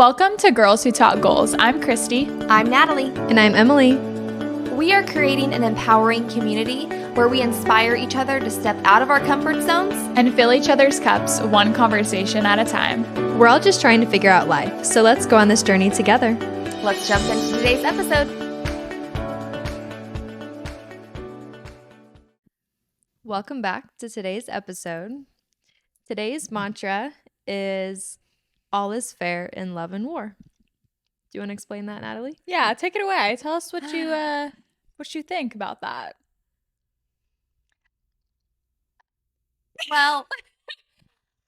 Welcome to Girls Who Talk Goals. I'm Christy. I'm Natalie. And I'm Emily. We are creating an empowering community where we inspire each other to step out of our comfort zones And fill each other's cups one conversation at a time. We're all just trying to figure out life, so let's go on this journey together. Let's jump into today's episode. Welcome back to today's episode. Today's mantra is all is fair in love and war. Do you want to explain that, Natalie? Yeah, take it away. Tell us what you think about that. Well,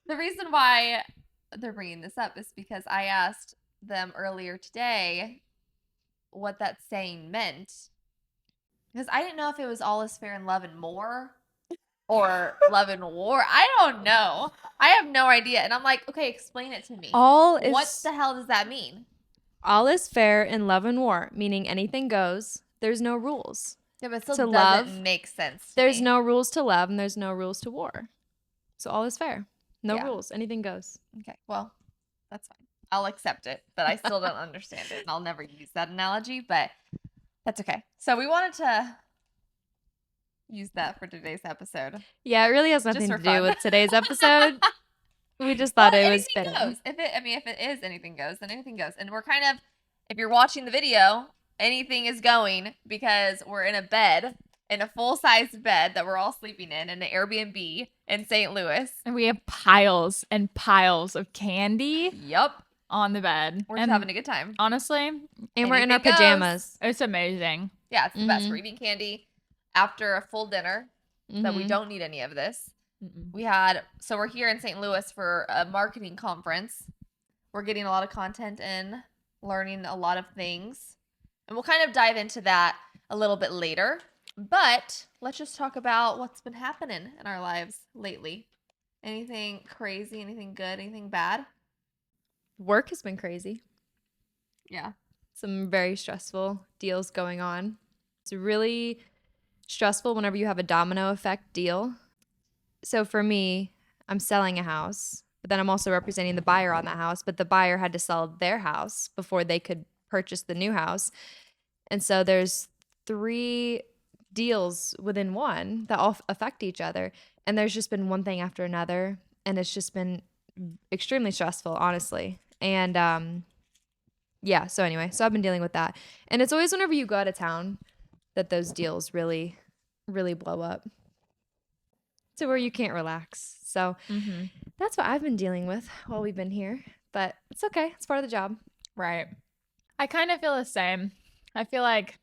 the reason why they're bringing this up is because I asked them earlier today what that saying meant. Because I didn't know if it was all is fair in love and more or love and war. I don't know. I have no idea. And I'm like, okay, explain it to me. What the hell does that mean? All is fair in love and war, meaning anything goes. There's no rules. Yeah, but it still To doesn't love, make sense to There's me. no rules to love and there's no rules to war. So all is fair. No Yeah. rules. Anything goes. Okay, well, that's fine. I'll accept it, but I still don't understand it. And I'll never use that analogy, but that's okay. So we wanted to use that for today's episode. Yeah, it really has nothing for to fun. do with today's episode. We just thought it was anything fitting. goes. If it is anything goes, then anything goes. And we're kind of, if you're watching the video, anything is going because we're in a bed, in a full-sized bed that we're all sleeping in an Airbnb in St. Louis. And we have piles and piles of candy Yup. on the bed. We're just having a good time. Honestly, And we're in our Anything goes. pajamas. it's amazing. Yeah, it's the best. We're eating candy after a full dinner. That we Mhm. don't need any of this. Mm-mm. So we're here in St. Louis for a marketing conference. We're getting a lot of content in, learning a lot of things. And we'll kind of dive into that a little bit later. But let's just talk about what's been happening in our lives lately. Anything crazy, anything good, anything bad? Work has been crazy. Yeah. Some very stressful deals going on. It's really stressful whenever you have a domino effect deal. So for me, I'm selling a house, but then I'm also representing the buyer on that house, but the buyer had to sell their house before they could purchase the new house. And so there's 3 deals within one that all affect each other. And there's just been one thing after another. And it's just been extremely stressful, honestly. And yeah, so anyway, so I've been dealing with that. And it's always whenever you go out of town that those deals really, really blow up to where you can't relax. So that's what I've been dealing with while we've been here. But it's okay. It's part of the job. Right. I kind of feel the same. I feel like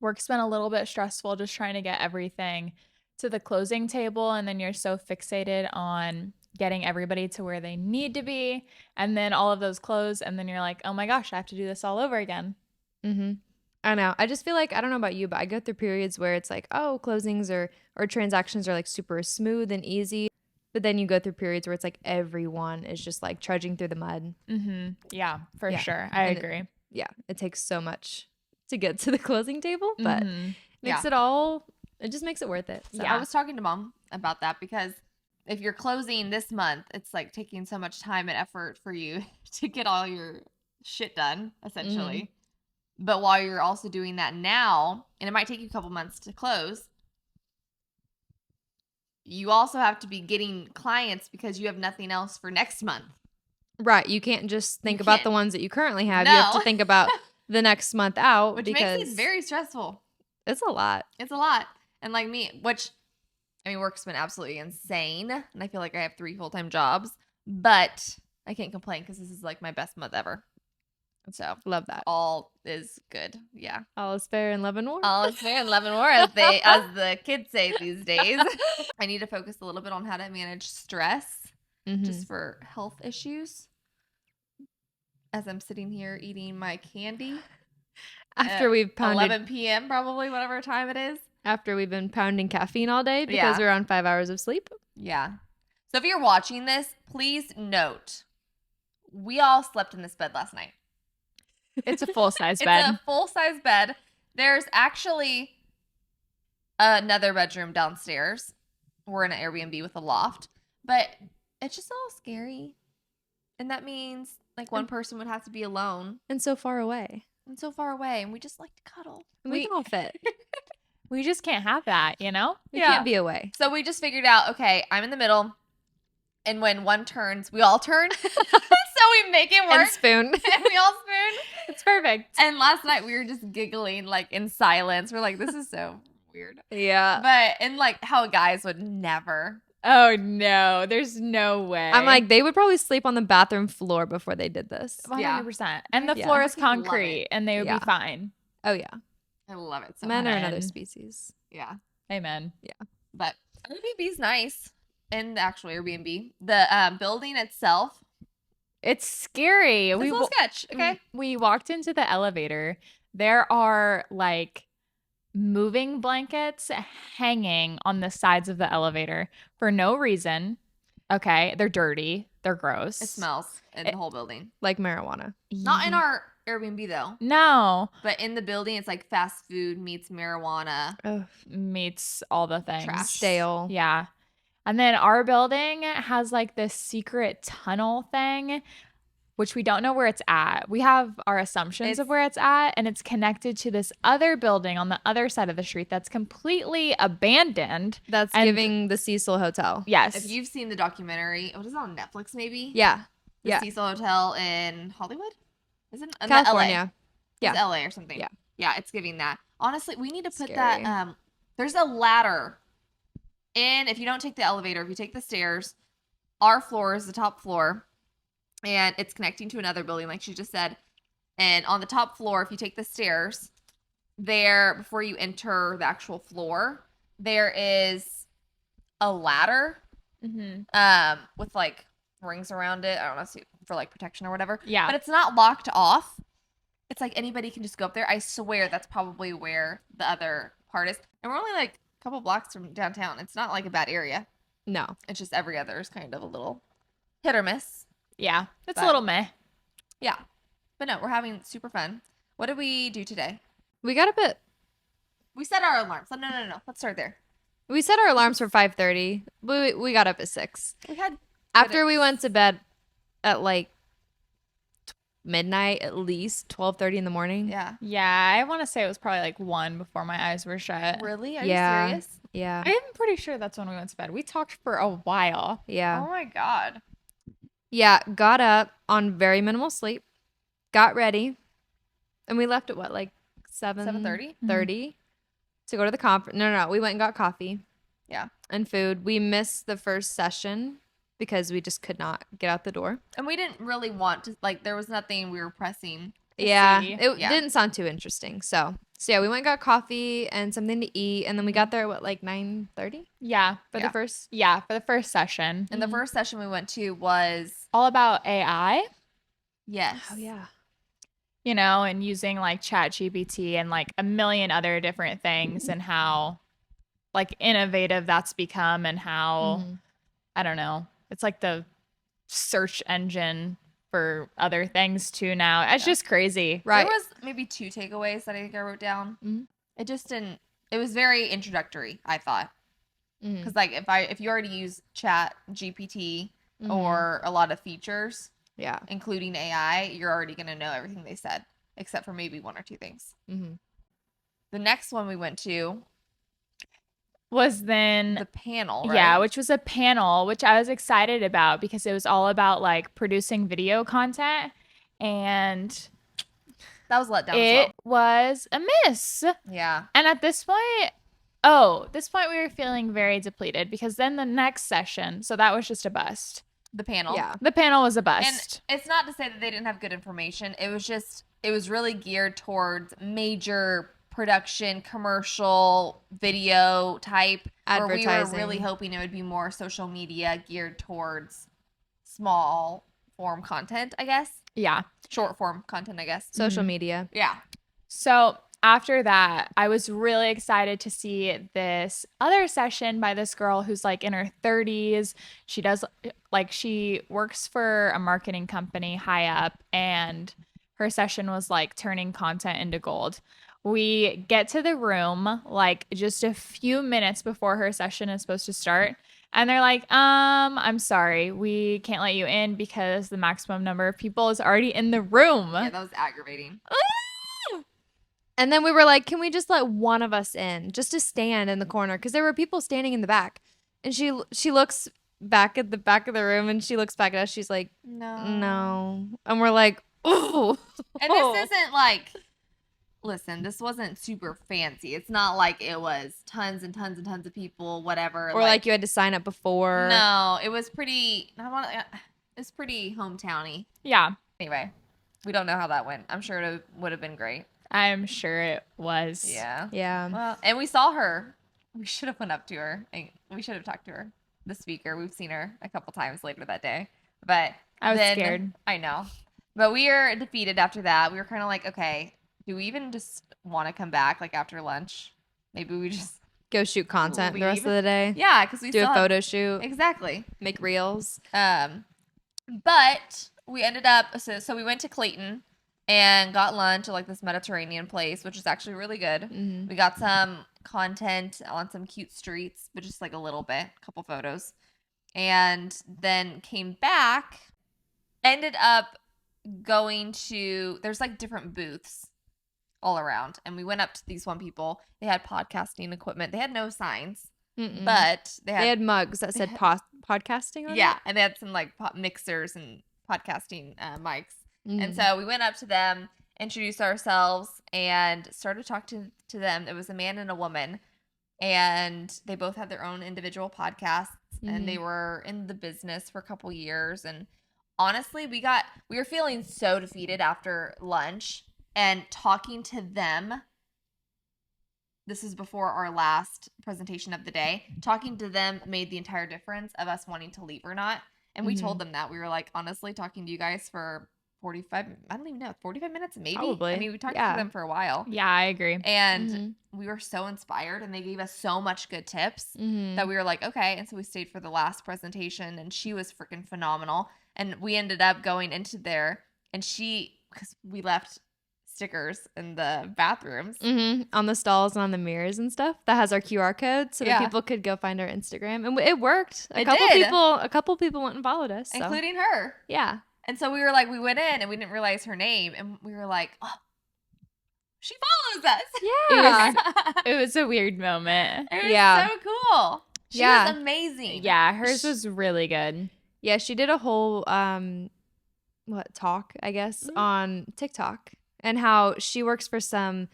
work's been a little bit stressful just trying to get everything to the closing table, and then you're so fixated on getting everybody to where they need to be, and then all of those close, and then you're like, oh my gosh, I have to do this all over again. I know. I just feel like, I don't know about you, but I go through periods where it's like, oh, closings or transactions are like super smooth and easy. But then you go through periods where it's like everyone is just like trudging through the mud. Yeah, for Yeah. sure. I agree. It takes so much to get to the closing table, but Yeah. it just makes it worth it. So So I was talking to Mom about that because if you're closing this month, it's like taking so much time and effort for you to get all your shit done, essentially. But while you're also doing that now, and it might take you a couple months to close, you also have to be getting clients because you have nothing else for next month. Right. You can't just think You about can't. the ones that you currently have. You have to No. think about the next month out, Which because makes it very stressful. it's a lot. It's a lot. And like me, work's been absolutely insane. And I feel like I have 3 full-time jobs. But I can't complain because this is like my best month ever. So Love that. all is good. Yeah. All is fair in love and war. All is fair in love and war, as the kids say these days. I need to focus a little bit on how to manage stress just for health issues. As I'm sitting here eating my candy. After we've pounded 11 p.m. probably, whatever time it is. After we've been pounding caffeine all day because we're on 5 hours of sleep. Yeah. So if you're watching this, please note, we all slept in this bed last night. It's a full-size bed. It's a full-size bed. There's actually another bedroom downstairs. We're in an Airbnb with a loft. But it's just all scary. And that means Like one person would have to be alone And so far away. and so far away, and we just like to cuddle. And we can all fit. We just can't have that, you know? We can't be away. So we just figured out, okay, I'm in the middle, and when one turns, we all turn. So we make it work. And spoon. And we all spoon. It's perfect. And last night we were just giggling like in silence. We're like, this is so weird. Yeah. But in like how guys would never. Oh no, there's no way. I'm like, they would probably sleep on the bathroom floor before they did this. 100%. And the Yeah. floor is I love concrete it. and they would Yeah. be fine. Oh, yeah. I love it so Men much. are another Men. species. Yeah. Amen. But Airbnb's nice. And the actual Airbnb. The building itself. It's scary. It's a little sketch. Okay. We walked into the elevator. There are like moving blankets hanging on the sides of the elevator for no reason. Okay. They're dirty. They're gross. It smells in the whole building. Like marijuana. Not in our Airbnb though. No. But in the building, it's like fast food meets marijuana. Ugh. Meets all the things. Trash. Stale. Yeah. And then our building has like this secret tunnel thing, which we don't know where it's at. We have our assumptions of where it's at, and it's connected to this other building on the other side of the street that's completely abandoned. That's And- giving the Cecil Hotel. Yes. If you've seen the documentary, what is it on Netflix maybe? Yeah. The Yeah. Cecil Hotel in Hollywood? Is it in California. LA? It's Yeah. LA or something. Yeah. Yeah, it's giving that. Honestly, we need to put Scary. that there's a ladder in if you don't take the elevator, if you take the stairs, our floor is the top floor and it's connecting to another building like she just said. And on the top floor, if you take the stairs, there before you enter the actual floor, there is a ladder Mm-hmm. with like rings around it. I don't know, for like protection or whatever. Yeah. But it's not locked off. It's like anybody can just go up there. I swear that's probably where the other part is. And we're only like a couple blocks from downtown. It's not like a bad area. No. It's just every other is kind of a little hit or miss. Yeah. It's But- a little meh. Yeah. But no, we're having super fun. What did we do today? We got a bit. We set our alarms. No. Let's start there. We set our alarms for 5:30. We got up at 6. We had After we went to bed at like midnight, at least 12:30 in the morning. yeah. Yeah. I want to say it was probably like 1 before my eyes were shut. Really? Are Yeah. you serious? Yeah. I'm pretty sure that's when we went to bed. We talked for a while. Yeah. Oh my god. Yeah. Got up on very minimal sleep. Got ready. And we left at what, like 7:30? 30 to go to the conference. No. We went and got coffee. Yeah. And food. We missed the first session because we just could not get out the door. And we didn't really want to like there was nothing we were pressing. Yeah. see. It Yeah. didn't sound too interesting. So yeah, we went and got coffee and something to eat. And then we got there at what, like 9:30 Yeah. for Yeah. the first. Yeah. For the first session. And the first session we went to was All about AI. yes. Oh, yeah. You know, and using like Chat GPT and like a million other different things and how like innovative that's become and how Mhm. I don't know. It's like the search engine for other things too now. It's Yeah. just crazy. Right. There was maybe 2 takeaways that I think I wrote down. Mhm. It just didn't it was very introductory, I thought. Mhm. Cuz like if you already use Chat GPT Mhm. or a lot of features Yeah. including AI, you're already going to know everything they said except for maybe 1 or 2 things. Mm-hmm. The next one we went to Was then the panel, right? yeah, which was a panel which I was excited about because it was all about like producing video content and that was let down as it was a miss. well. Yeah. And at this point, we were feeling very depleted because then the next session, so that was just a bust. The panel. Yeah. The panel was a And bust. it's not to say that they didn't have good information. It was really geared towards major production, commercial, video type. Where we were Advertising. really hoping it would be more social media geared towards small form content, I guess. Yeah. Short form content, I guess. Social Mhm. media. Yeah. So after that, I was really excited to see this other session by this girl who's like in her 30s. She does like she works for a marketing company high up, and her session was like turning content into gold. We get to the room like just a few minutes before her session is supposed to start, And they're like, I'm sorry, we can't let you in because the maximum number of people is already in the room. Yeah, that was aggravating. And then we were like, can we just let one of us in just to stand in the corner? Because there were people standing in the back. And she looks back at the back of the room and she looks back at us. She's like, no. And we're like, ooh. And this isn't like, listen, this wasn't super fancy. It's not like it was tons and tons and tons of people, whatever. Or like you had to sign up before. No, it was pretty, it's pretty hometowny. Yeah. Anyway, we don't know how that went. I'm sure it would have been great. I'm sure it was. Yeah. Yeah. Well, and we saw her. We should have went up to her. And we should have talked to her. The speaker. We've seen her a couple times later that day. But I was then, scared. I know. But we were defeated after that. We were kind of like, okay, do we even just want to come back like after lunch? Maybe we just Go shoot content the rest leave. of the day. Yeah, because we Do still a have- photo shoot. Exactly. Make reels. But we ended up so we went to Clayton and got lunch at like this Mediterranean place, which is actually really good. Mm-hmm. We got some content on some cute streets, but just like a little bit, a couple photos. And then came back, ended up going to, there's like different booths all around. And we went up to these one people. They had podcasting equipment. They had no signs, but they had mugs that said podcasting on yeah, it. and they had some like mixers and podcasting mics. Mm-hmm. And so we went up to them, introduced ourselves, and started talking to them. It was a man and a woman, and they both had their own individual podcasts, and they were in the business for a couple years. And honestly, we were feeling so defeated after lunch, and talking to them. This is before our last presentation of the day. Talking to them made the entire difference of us wanting to leave or not. And we told them that. We were like, honestly, talking to you guys for 45 minutes maybe. Probably. I mean, we talked Yeah. to them for a while. Yeah, I agree. And we were so inspired, and they gave us so much good tips that we were like, okay. And so we stayed for the last presentation, and she was freaking phenomenal. And we ended up going into there, and because we left stickers in the bathrooms. On the stalls and on the mirrors and stuff that has our QR code so that Yeah. people could go find our Instagram, and it worked. A It couple did. people went and followed us, so. Including her. Yeah. And so we were like, we went in and we didn't realize her name. And we were like, oh, she follows us. Yeah. It was a weird moment. It was Yeah. so cool. She Yeah. was amazing. Yeah, hers was really good. Yeah, she did a whole talk, I guess, on TikTok, and how she works for it's a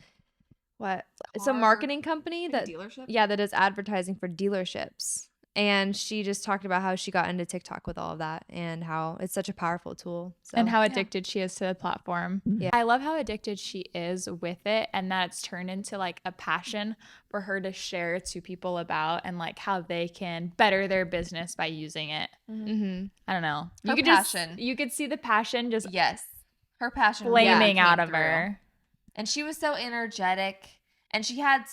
marketing company that dealership. that does advertising for dealerships. And she just talked about how she got into TikTok with all of that and how it's such a powerful tool. So, And how addicted she is to the platform. Yeah. I love how addicted she is with it, and that it's turned into like a passion for her to share to people about, and like how they can better their business by using it. I don't know. Her You passion. you could see the passion just Yes. Her passion really flaming came out of through. her. And she was so energetic. And she had,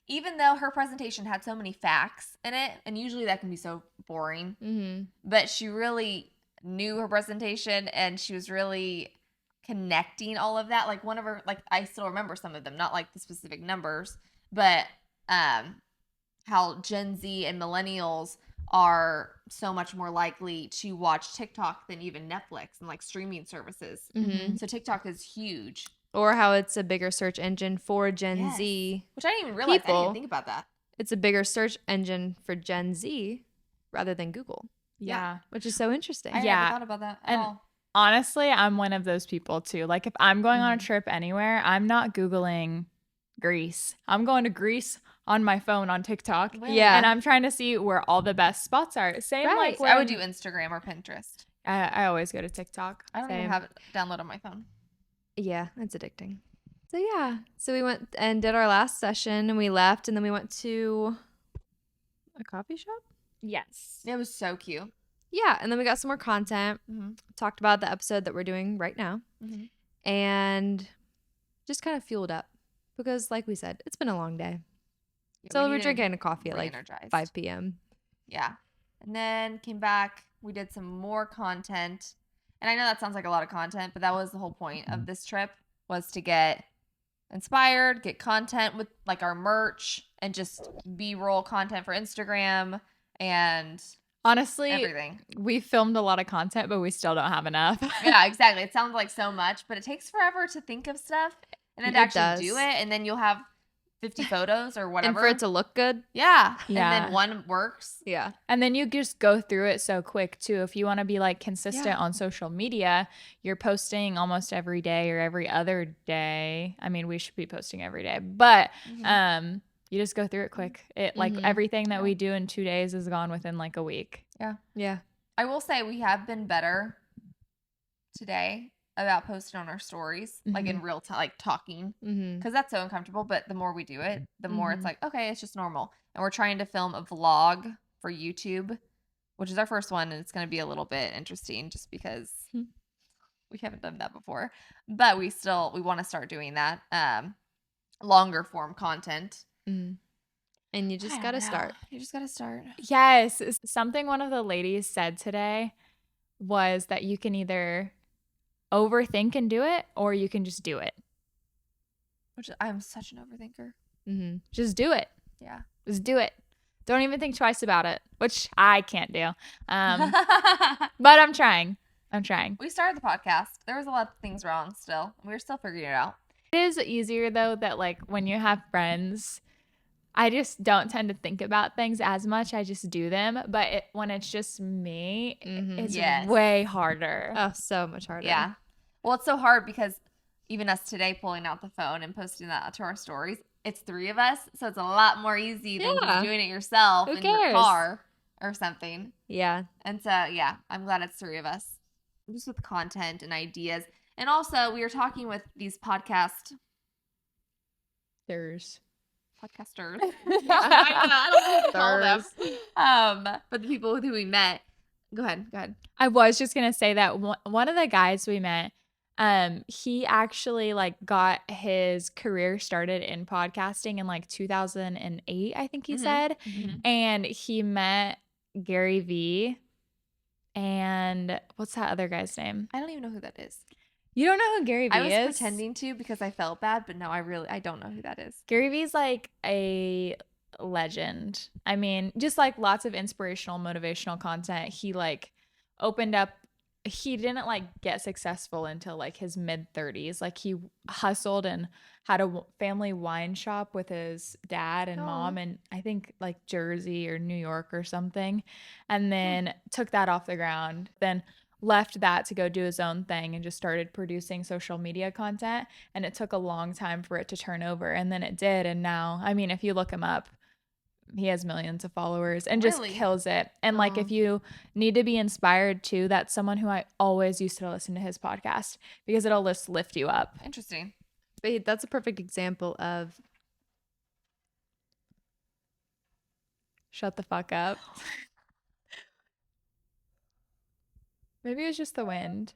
even though her presentation had so many facts in it, and usually that can be so boring, but she really knew her presentation, and she was really connecting all of that. Like one of her, like I still remember some of them, not like the specific numbers, but how Gen Z and millennials are so much more likely to watch TikTok than even Netflix and like streaming services. So TikTok is huge. or how it's a bigger search engine for Gen Yes. Z. Which I didn't even realize. I didn't people. even think about that. It's a bigger search engine for Gen Z rather than Google, Yeah. which is so interesting. I Yeah. never thought about that at And all. honestly, I'm one of those people too. Like if I'm going on a trip anywhere, I'm not Googling Greece. I'm going to Greece on my phone on TikTok. Yeah. And I'm trying to see where all the best spots are. Same Right. like I would when- do Instagram or Pinterest. I always go to TikTok. I don't Same. even have it downloaded on my phone. Yeah, it's addicting. So yeah, so we went and did our last session, and we left, and then we went to a coffee shop. Yes. It was so cute. Yeah, and then we got some more content. Mhm. Talked about the episode that we're doing right now, Mhm. and just kind of fueled up because, like we said, it's been a long day. Yeah, So we we're needed drinking a coffee at like re-energized. 5 p.m. Yeah. And then came back. We did some more content. And I know that sounds like a lot of content, but that was the whole point of this trip, was to get inspired, get content with like our merch, and just B-roll content for Instagram, and Honestly, everything. we filmed a lot of content, but we still don't have enough. Yeah, exactly. It sounds like so much, but it takes forever to think of stuff and then to It actually do does. it. And then you'll have 50 photos or whatever. And for it to look good. yeah. Yeah. And then one works. Yeah. And then you just go through it so quick too. If you want to be like consistent Yeah. on social media, you're posting almost every day or every other day. I mean, we should be posting every day, but you just go through it quick. It like everything that we do in 2 days is gone within like a week. Yeah. Yeah. I will say we have been better today about posting on our stories, like in real time, like talking, because that's so uncomfortable. But the more we do it, the more it's like, okay, it's just normal. And we're trying to film a vlog for YouTube, which is our first one, and it's going to be a little bit interesting just because we haven't done that before. But we want to start doing that longer form content. And you just got to start. You just got to start. Yes. Something one of the ladies said today was that you can either overthink and do it, or you can just do it. Which I'm such an overthinker. Just do it. Yeah. Just do it. Don't even think twice about it, which I can't do. But I'm trying. We started the podcast. There was a lot of things wrong still. We were still figuring it out. It is easier though that like when you have friends, I just don't tend to think about things as much. I just do them. But when it's just me, it's way harder. Oh, so much harder. Yeah. Well, it's so hard because even us today pulling out the phone and posting that to our stories, it's 3 of us. So it's a lot more easy than just doing it yourself in your car or something. Yeah. And so, yeah, I'm glad it's 3 of us just with content and ideas. And also, we were talking with these podcasters. I don't know what to call them. But the people with who we met. Go ahead. I was just gonna say that one of the guys we met, he actually like got his career started in podcasting in like 2008, I think he said, and he met Gary Vee. And what's that other guy's name? I don't even know who that is. You don't know who Gary Vee is? I was pretending to because I felt bad, but no, I don't know who that is. Gary Vee's like a legend. I mean, just like lots of inspirational, motivational content. He like opened up, he didn't like get successful until like his mid 30s. Like he hustled and had a family wine shop with his dad and mom in I think like Jersey or New York or something. And then took that off the ground. Then left that to go do his own thing and just started producing social media content. And it took a long time for it to turn over. And then it did. And now, I mean, if you look him up, he has millions of followers and just kills it. And like, if you need to be inspired too, that's someone who I always used to listen to his podcast because it'll just lift you up. Interesting. But that's a perfect example of shut the fuck up. Maybe it was just the wind.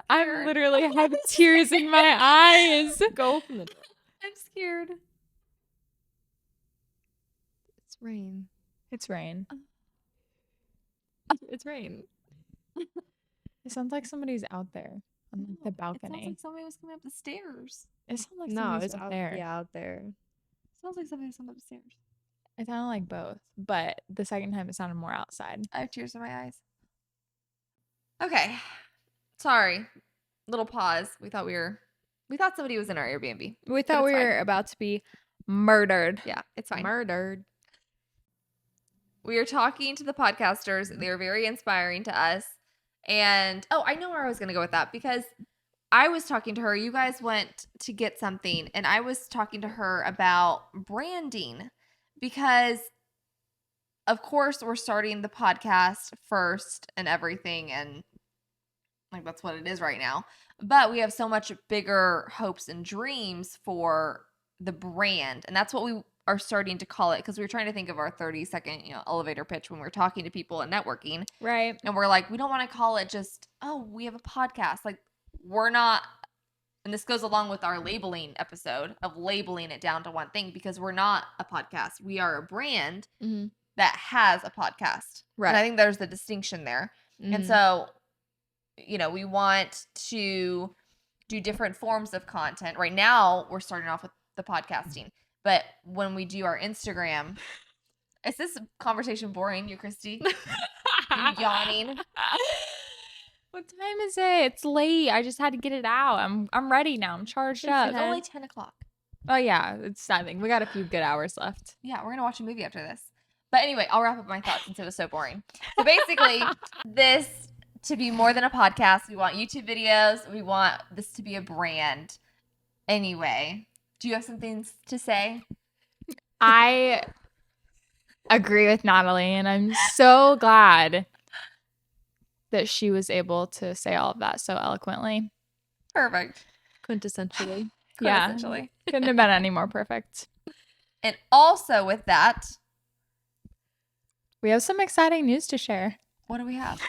I'm literally have tears in my eyes. go open the door. I'm scared. It's rain. It's rain. It's rain. It sounds like somebody's out there on like, the It balcony. sounds like somebody was coming up the stairs. It sounds like No, somebody's it's out there. Yeah, out there. It sounds like somebody was coming up the stairs. It sounded like both, but the second time it sounded more outside. I have tears in my eyes. Okay. Sorry. Little pause. We thought somebody was in our Airbnb. We thought we were about to be murdered. Yeah, it's fine. Murdered. We are talking to the podcasters. They are very inspiring to us. And I know where I was going to go with that because I was talking to her. You guys went to get something, and I was talking to her about branding because, of course, we're starting the podcast first and everything, and like that's what it is right now. But we have so much bigger hopes and dreams for the brand, and that's what we are starting to call it because we were trying to think of our 30-second, elevator pitch when we're talking to people and networking. Right. And we're like, we don't want to call it just, we have a podcast. Like, we're not, and this goes along with our labeling episode of labeling it down to one thing because we're not a podcast. We are a brand that has a podcast. Right. And I think there's the distinction there. And so, we want to do different forms of content. Right now, we're starting off with the podcasting. But when we do our Instagram, is this conversation boring, you, Christy? You yawning? What time is it? It's late. I just had to get it out. I'm ready now. I'm charged up. It's only 10 o'clock. Oh yeah, it's I think we got a few good hours left. Yeah, we're gonna watch a movie after this. But anyway, I'll wrap up my thoughts since it was so boring. So basically, this to be more than a podcast. We want YouTube videos. We want this to be a brand. Anyway, do you have something to say? I agree with Natalie, and I'm so glad that she was able to say all of that so eloquently. Perfect. Quintessentially. Yeah, Essentially. couldn't have been any more perfect. And also with that, We have some exciting news to share. what do we have?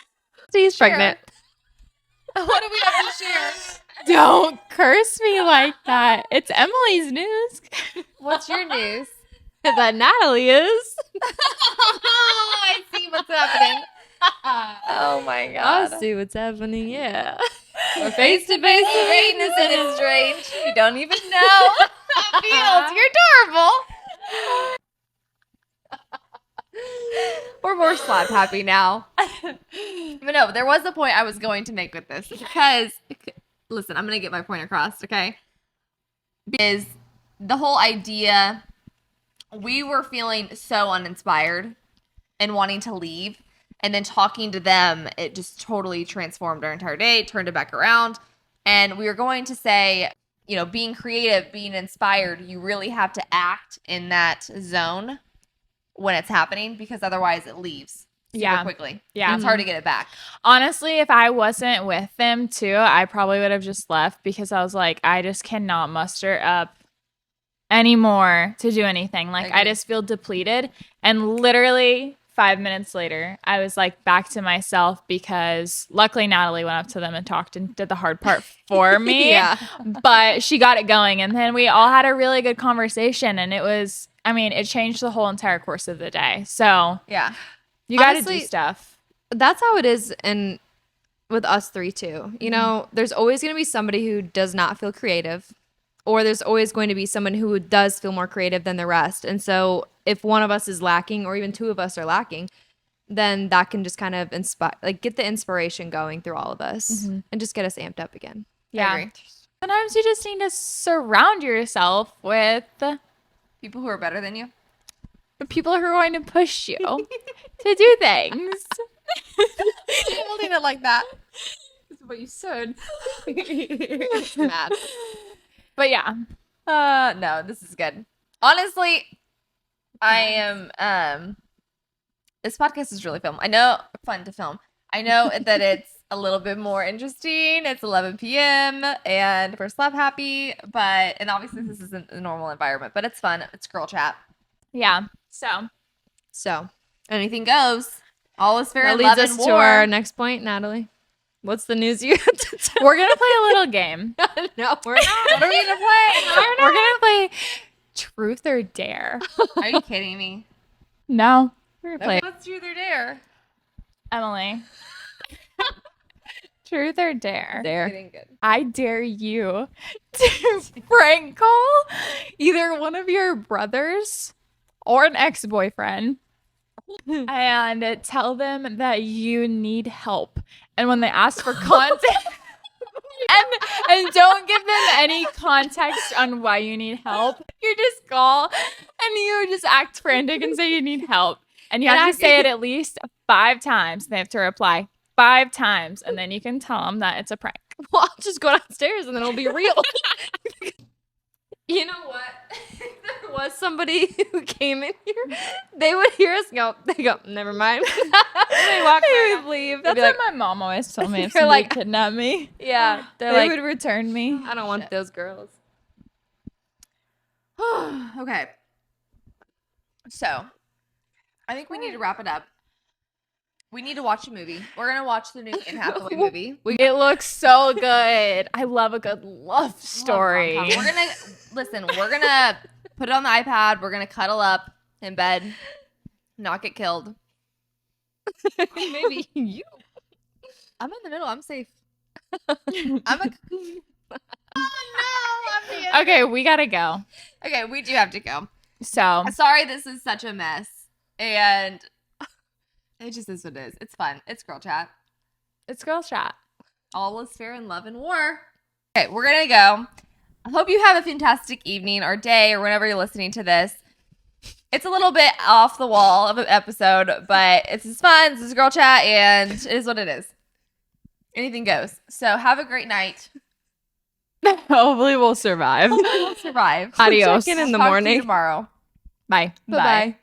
She's Share. pregnant. What do we have to share? Don't curse me like that. It's Emily's news. What's your news? That Natalie is. I see what's happening. Oh my god. I'll see what's happening. Yeah. We're face to face with greatness and it's strange. You don't even know how it feels. You're adorable. We're more slap happy now. But no, there was a point I was going to make with this because, listen, I'm going to get my point across, okay? Because the whole idea, we were feeling so uninspired and wanting to leave. And then talking to them, it just totally transformed our entire day, turned it back around. And we were going to say, you know, being creative, being inspired, you really have to act in that zone when it's happening because otherwise it leaves super quickly. Yeah. It's hard to get it back. Honestly, if I wasn't with them too, I probably would have just left because I was like, I just cannot muster up anymore to do anything. Like, I just feel depleted. And literally 5 minutes later, I was like back to myself because luckily Natalie went up to them and talked and did the hard part for me. Yeah. But she got it going. And then we all had a really good conversation. And it was, I mean, it changed the whole entire course of the day. So Yeah. you got to do Honestly, stuff. That's how it is and with us three too. You know, there's always going to be somebody who does not feel creative, or there's always going to be someone who does feel more creative than the rest. And so if one of us is lacking, or even two of us are lacking, then that can just kind of inspire, like get the inspiration going through all of us and just get us amped up again. Yeah. agree. Sometimes you just need to surround yourself with People who are better than you. the people who are going to push you to do things. Holding it like that. This is what you said. Mad. But yeah. No, this is good. Honestly, I am this podcast is really fun to film. I know that it's a little bit more interesting. It's 11 p.m. and we're slap happy, and obviously this isn't a normal environment, but it's fun. It's girl chat. Yeah. So Anything goes. All is fair that in leads love us and to war. our next point, Natalie. What's the news you have to tell? We're going to play a little game. No, we're not. What are we gonna play? We're going to play Truth or Dare. Are you kidding me? No. We're going to play What's truth or dare? Emily. Truth or Dare. Getting good. I dare you to prank call either one of your brothers or an ex-boyfriend and tell them that you need help. And when they ask for context, and don't give them any context on why you need help, you just call and you just act frantic and say you need help. And you have to say it at least 5 times. They have to reply 5 times, and then you can tell them that it's a prank. Well, I'll just go downstairs and then it'll be real. You know what? If there was somebody who came in here, they would hear us go, they go, never mind. They walk They right would up. leave. They'd That's be what like- my mom always told me if They're somebody like- kidnapped me. Yeah. They're They like, would return me. I don't want those girls. Okay. So, I think we need to wrap it up. We need to watch a movie. We're gonna watch the new Anne Hathaway movie. It looks so good. I love a good love story. We're gonna listen. We're gonna put it on the iPad. We're gonna cuddle up in bed, not get killed. Maybe you. I'm in the middle. I'm safe. I'm a cocoon. Oh no, I'm the Okay, we gotta go. Okay, we do have to go. So Sorry, this is such a mess, and it just is what it is. It's fun. It's girl chat. it's girl chat. All is fair in love and war. Okay, we're gonna go. I hope you have a fantastic evening or day or whenever you're listening to this. It's a little bit off the wall of an episode, but it's fun. This is girl chat, and it is what it is. Anything goes. So have a great night. Hopefully we'll survive. We'll survive. Adios. Check in the Talk to you morning. tomorrow. Bye. Bye-bye.